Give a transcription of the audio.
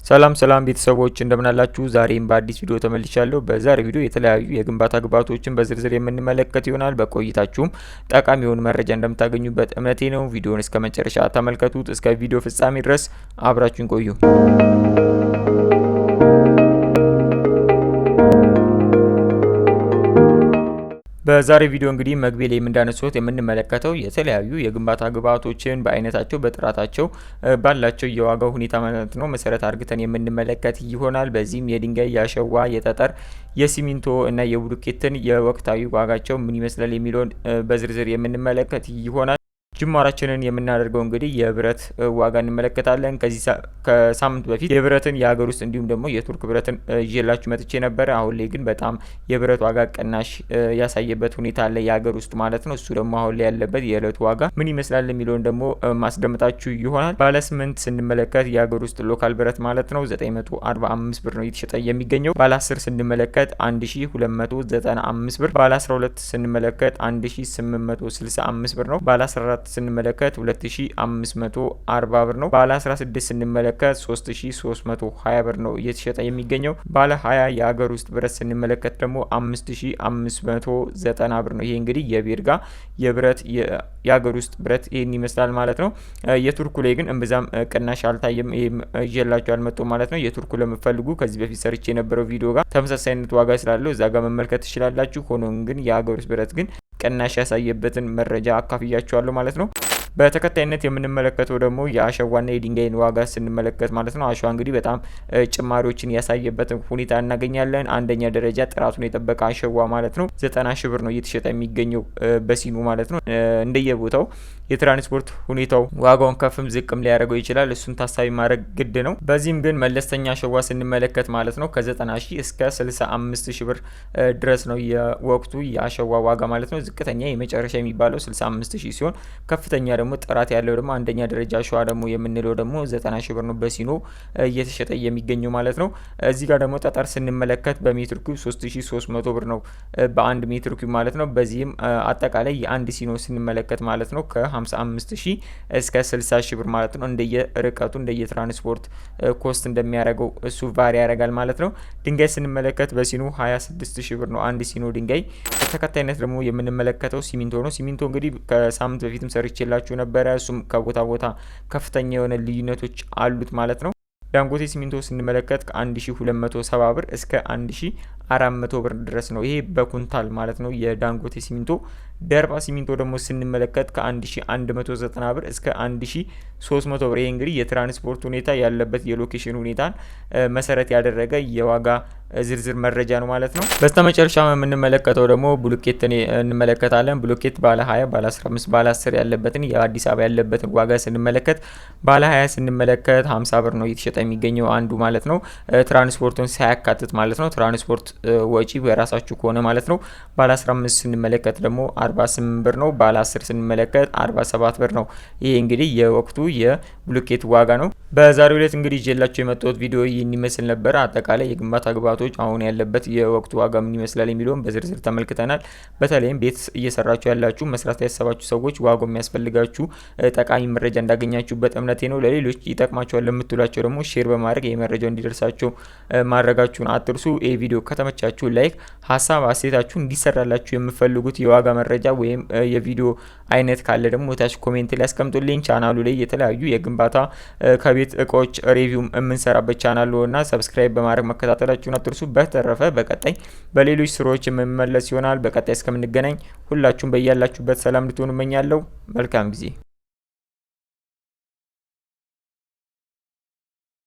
ሰላም ቤተሰቦች እንደምን አላችሁ? ዛሬም በአዲስ ቪዲዮ ተመልሻለሁ። በዛሬ ቪዲዮ የተለያዩ የግንባታ ግብዓቶችን በዝርዝር የምንመለከት ይሆናል። በቆይታችሁም ጠቃሚ የሆኑ መረጃ እንደምታገኙበት እምነቴ ነው። ቪዲዮውን እስከ መጨረሻ ተመልከቱት። እስከ ቪዲዮ ፍጻሜ ድረስ አብራችሁን ቆዩ። በዛሬ ቪዲዮ እንግዲህ መግቢያ ላይ እንዳነሳሁት የምንመለከተው የተለያዩ የግንባታ ግብዓቶችን በአይነታቸው በጥራታቸው ባላቸው የዋጋው ሁኔታ ማለት ነው መሰረት አድርገን የምንመለከት ይሆናል። በዚህም የድንጋይ፣ የአሸዋ፣ የጠጠር፣ የሲሚንቶ እና የብሎኬትን የወቅታዊ ዋጋቸው ምን ይመስላል የሚለውን በዝርዝር የምንመለከት ይሆናል። ጅማራችንን የምናደርገው እንግዲህ የብረት ዋጋ እንመለከታለን። ከሳምንት በፊት የብረትን የሀገር ውስጥ እንዲሁም ደግሞ የቱርክ ብረትን ይዤላችሁ መጥቼ ነበረ። አሁን ላይ ግን በጣም የብረት ዋጋ ቅናሽ ያሳየበት ሁኔታ አለ፣ የሀገር ውስጥ ማለት ነው። እሱ ደግሞ አሁን ላይ ያለበት የዕለቱ ዋጋ ምን ይመስላል የሚለውን ደግሞ ማስደምጣችሁ ይሆናል። ባለ 8 ስንመለከት የሀገር ውስጥ ሎካል ብረት ማለት ነው 945 ብር ነው እየተሸጠ የሚገኘው። ባለ 10 ስንመለከት 1295 ብር፣ ባለ 12 ስንመለከት 1865 ብር ነው። ባለ 14 ስንመለከት 2540 ብር ነው። ባለ 16 ስንመለከት 3320 ብር ነው እየተሸጠ የሚገኘው። ባለ 20 የሀገር ውስጥ ብረት ስንመለከት ደግሞ 5590 ብር ነው። ይሄ እንግዲህ የቤርጋ የብረት የሀገር ውስጥ ብረት ይሄን ይመስላል ማለት ነው። የቱርኩ ላይ ግን እምብዛም ቅናሽ አልታየም። ይዤላችሁ አልመጣሁም ማለት ነው። የቱርኩ ለምትፈልጉ ከዚህ በፊት ሰርቼ የነበረው ቪዲዮ ጋር ተመሳሳይነት ዋጋ ስላለው እዛ ጋር መመልከት ትችላላችሁ። ሆኖም ግን የሀገር ውስጥ ብረት ግን ቅናሽ ያሳየበትን መረጃ አካፍያችኋለሁ ማለት ነው። በተከታይነት የምንመለከተው ደግሞ የአሸዋና የድንጋይን ዋጋ ስንመለከት ማለት ነው። አሸዋ እንግዲህ በጣም ጭማሪዎችን ያሳየበትን ሁኔታ እናገኛለን። አንደኛ ደረጃ ጥራቱን የጠበቀ አሸዋ ማለት ነው 90 ሺህ ብር ነው እየተሸጠ የሚገኘው በሲኑ ማለት ነው። እንደየቦታው የትራንስፖርት ሁኔታው ዋጋውን ከፍም ዝቅም ሊያደርገው ይችላል። እሱን ታሳቢ ማድረግ ግድ ነው። በዚህም ግን መለስተኛ አሸዋ ስንመለከት ማለት ነው ከ90 ሺህ እስከ 65 ሺህ ብር ድረስ ነው የወቅቱ የአሸዋ ዋጋ ማለት ነው። ዝቅተኛ የመጨረሻ የሚባለው 65 ሺህ ሲሆን ከፍተኛ ደግሞ ጥራት ያለው ደግሞ አንደኛ ደረጃ አሸዋ ደግሞ የምንለው ደግሞ 90 ሺህ ብር ነው በሲኖ እየተሸጠ የሚገኘው ማለት ነው። እዚህ ጋር ደግሞ ጠጠር ስንመለከት በሜትር ኩብ 3300 ብር ነው በአንድ ሜትር ኩብ ማለት ነው። በዚህም አጠቃላይ የአንድ ሲኖ ስንመለከት ማለት ነው ከ55 ሺህ እስከ 60 ሺህ ብር ማለት ነው። እንደየ ርቀቱ እንደየ ትራንስፖርት ኮስት እንደሚያደርገው እሱ ቫሪ ያደርጋል ማለት ነው። ድንጋይ ስንመለከት በሲኖ 26 ሺህ ብር ነው አንድ ሲኖ ድንጋይ። በተከታይነት ደግሞ የምንመለከተው ሲሚንቶ ነው። ሲሚንቶ እንግዲህ ከሳምንት በፊትም ሰርቼላችሁ ነበረ። እሱም ከቦታ ቦታ ከፍተኛ የሆነ ልዩነቶች አሉት ማለት ነው። ዳንጎቴ ሲሚንቶ ስንመለከት ከ1270 ብር እስከ 1400 ብር ድረስ ነው። ይሄ በኩንታል ማለት ነው የዳንጎቴ ሲሚንቶ። ደርባ ሲሚንቶ ደግሞ ስንመለከት ከ1190 ብር እስከ 1300 ብር። ይሄ እንግዲህ የትራንስፖርት ሁኔታ ያለበት የሎኬሽን ሁኔታን መሰረት ያደረገ የዋጋ ዝርዝር መረጃ ነው ማለት ነው። በስተመጨረሻ የምንመለከተው ደግሞ ብሎኬትን እንመለከታለን። ብሎኬት ባለ 20፣ ባለ 15፣ ባለ 10 ያለበትን የአዲስ አበባ ያለበትን ዋጋ ስንመለከት ባለ 20 ስንመለከት 50 ብር ነው እየተሸጠ የሚገኘው አንዱ ማለት ነው። ትራንስፖርቱን ሳያካትት ማለት ነው። ትራንስፖርት ወጪ የራሳችሁ ከሆነ ማለት ነው። ባለ 15 ስንመለከት ደግሞ 48 ብር ነው። ባለ 10 ስንመለከት 47 ብር ነው። ይሄ እንግዲህ የወቅቱ የብሎኬት ዋጋ ነው። በዛሬው ዕለት እንግዲህ ይዤላችሁ የመጣሁት ቪዲዮ ይህን ይመስል ነበር። አጠቃላይ የግንባታ ግብዓቶች አሁን ያለበት የወቅቱ ዋጋ ምን ይመስላል የሚለውን በዝርዝር ተመልክተናል። በተለይም ቤት እየሰራችሁ ያላችሁ መስራት ያሰባችሁ ሰዎች ዋጋው የሚያስፈልጋችሁ ጠቃሚ መረጃ እንዳገኛችሁበት እምነቴ ነው። ለሌሎች ይጠቅማቸዋል ለምትሏቸው ደግሞ ሼር በማድረግ የመረጃው እንዲደርሳቸው ማድረጋችሁን አትርሱ። ይህ ቪዲዮ ከተመቻችሁ ላይክ፣ ሀሳብ አስተያየታችሁ እንዲሰራላችሁ የምፈልጉት የዋጋ መረጃ ወይም የቪዲዮ አይነት ካለ ደግሞ ታች ኮሜንት ላይ አስቀምጡልኝ። ቻናሉ ላይ የተለያዩ የግንባታ ከቤት እቃዎች ሪቪው የምንሰራበት ቻናል ነውና ሰብስክራይብ በማድረግ መከታተላችሁን አትርሱ። በተረፈ በቀጣይ በሌሎች ስራዎች የምንመለስ ይሆናል። በቀጣይ እስከምንገናኝ ሁላችሁም በያላችሁበት ሰላም ልትሆኑ እመኛለሁ። መልካም ጊዜ